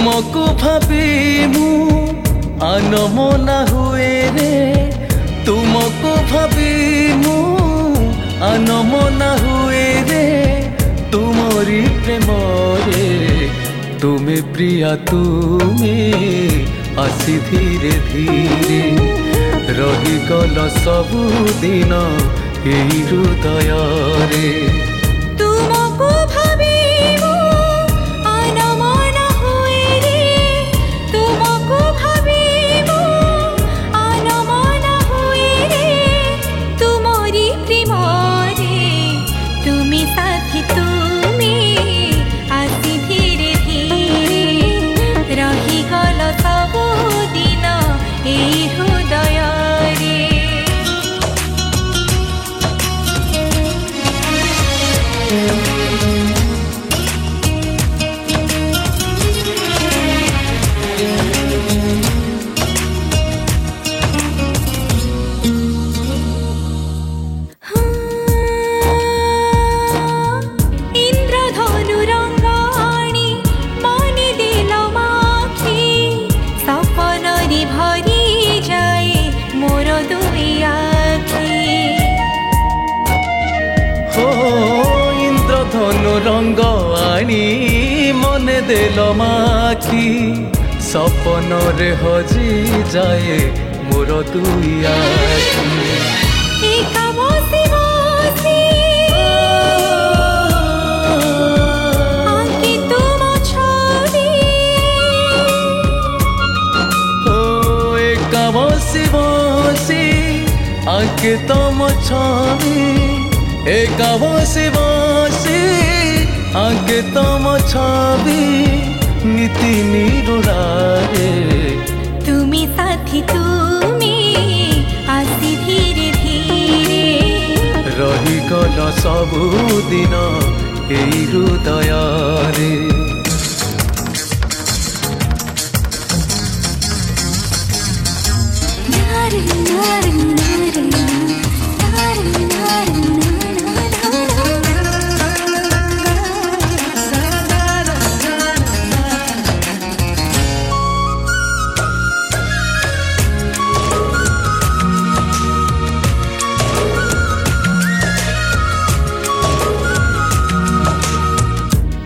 तुमको भाबी मु आनमना हुए रे तुमको भाबी मु आनमना हुए रे तुमरी प्रेम रे तुमे प्रिया तुमे आसी धीरे धीरे रहीगल सबुदिन एई हृदय रे तुमको भाबी मु आनमना हुए रे तुमको भाबी मु आनमना हुए रे तुमरी प्रेम रे तुमी साथी तुमी आसी धीरे धीरे रहीगल सबुदिन एई हृदय रे इंद्रधनु रंगाणी मने दिल माखी सपनरी भरी जाए मोर दुई आखी हो इंद्रधनु रंग आनी मने देल माखी सपन रे हजी जाए मोर दुई आखी एका बसी बसी आंकी तुम छवि हो एका बसी बसी आंके तम छवि एका बसी बसी आंके तम छवि नीति निरोड़ारे तुमी साथी तुमी आसी धीरे धीरे रहीगल सबुदिन एई हृदय रे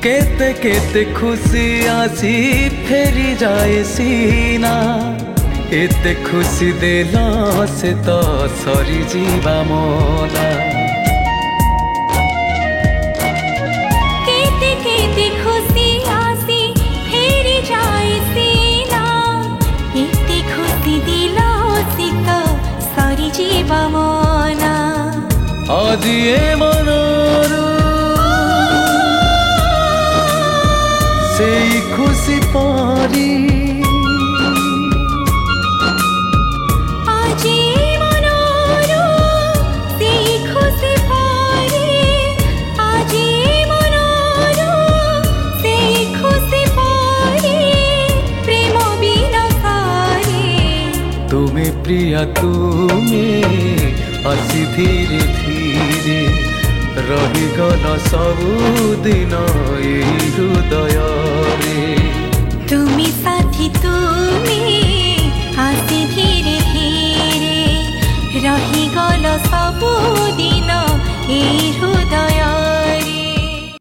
केते केते खुशी आसी फेरी जाए सीना एते खुशी देला से तो सरी जीवा मोला केते केते खुशी आसी फेरी जाए सीना एते खुशी दिलो से तो सारी जीवा मना आज ये मनरू से खुशी पारी आज मनरू से खुशी पारी आज मनरू से खुशी पारी प्रेम बिना सारी तुमे प्रिया तुमे आसी धीरे धीरे रहीगल सबुदिन एई हृदय रे तुमी साथी तुमी आसी धीरे धीरे रहीगल सबुदिन एई